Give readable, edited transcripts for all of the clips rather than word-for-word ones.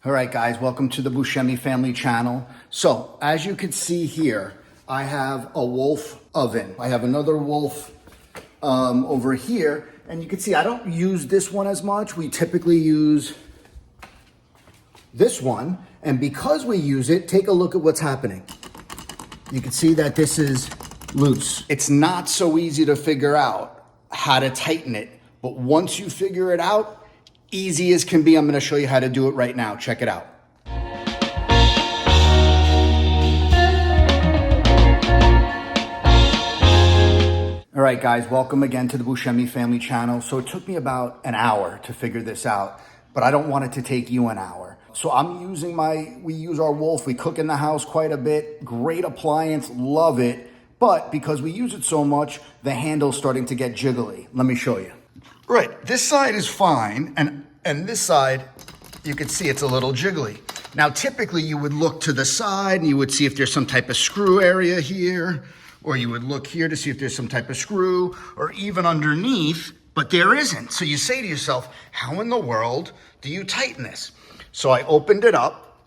All right, guys, welcome to the Buscemi family channel. So as you can see here, I have a Wolf oven. I have another Wolf over here, and you can see I don't use this one as much. We typically use this one, and because we use it, take a look at what's happening. You can see that this is loose. It's not so easy to figure out how to tighten it, but once you figure it out, easy as can be. I'm gonna show you how to do it right now. Check it out. All right, guys, welcome again to the Buscemi family channel. So it took me about an hour to figure this out, but I don't want it to take you an hour. So we use our Wolf. We cook in the house quite a bit. Great appliance, love it. But because we use it so much, the handle's starting to get jiggly. Let me show you. Right, this side is fine, and this side, you can see it's a little jiggly. Now, typically you would look to the side and you would see if there's some type of screw area here, or you would look here to see if there's some type of screw, or even underneath, but there isn't. So you say to yourself, how in the world do you tighten this? So I opened it up,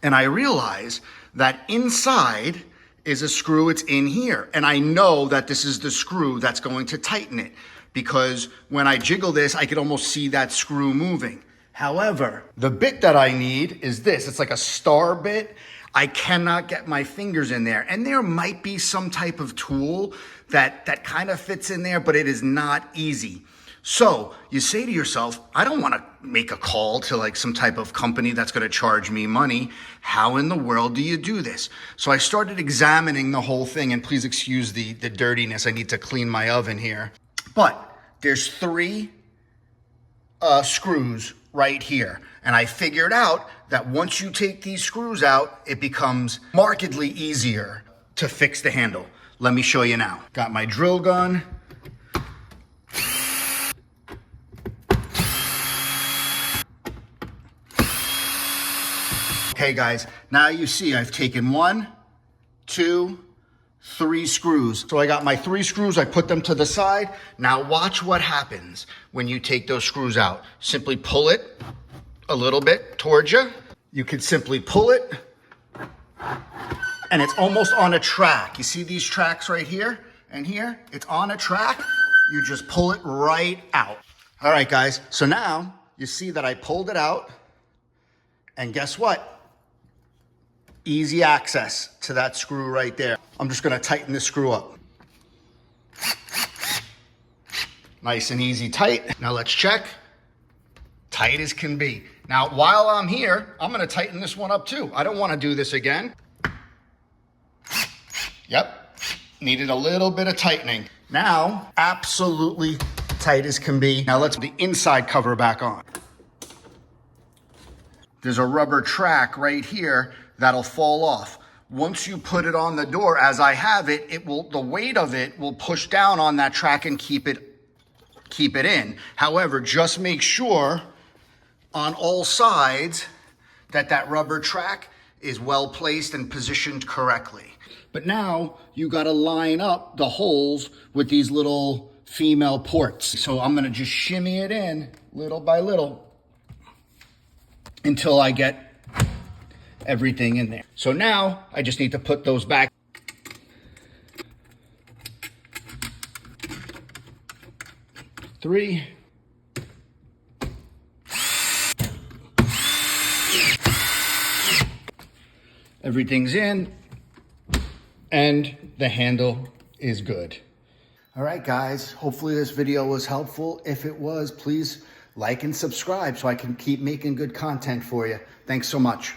and I realized that inside is a screw. It's in here, and I know that this is the screw that's going to tighten it, because when I jiggle this, I could almost see that screw moving. However, the bit that I need is this. It's like a star bit. I cannot get my fingers in there. And there might be some type of tool that kind of fits in there, but it is not easy. So you say to yourself, I don't want to make a call to like some type of company that's going to charge me money. How in the world do you do this? So I started examining the whole thing, and please excuse the dirtiness. I need to clean my oven here. But there's 3 screws right here. And I figured out that once you take these screws out, it becomes markedly easier to fix the handle. Let me show you now. Got my drill gun. Okay, guys, now you see I've taken 1, 2, 3 screws. So I got my 3 screws, I put them to the side. Now watch what happens when you take those screws out. Simply pull it a little bit towards you. You can simply pull it, and it's almost on a track. You see these tracks right here and here? It's on a track. You just pull it right out. All right, guys, so now you see that I pulled it out, and guess what? Easy access to that screw right there. I'm just gonna tighten this screw up. Nice and easy tight. Now let's check. Tight as can be. Now, while I'm here, I'm gonna tighten this one up too. I don't wanna do this again. Yep, needed a little bit of tightening. Now, absolutely tight as can be. Now let's put the inside cover back on. There's a rubber track right here that'll fall off. Once you put it on the door, as I have it, the weight of it will push down on that track and keep it in. However, just make sure on all sides that rubber track is well placed and positioned correctly. But now you got to line up the holes with these little female ports. So I'm going to just shimmy it in little by little until I get everything in there. So now I just need to put those back. Three. Everything's in, and the handle is good. All right, guys, hopefully this video was helpful. If it was, please like and subscribe so I can keep making good content for you. Thanks so much.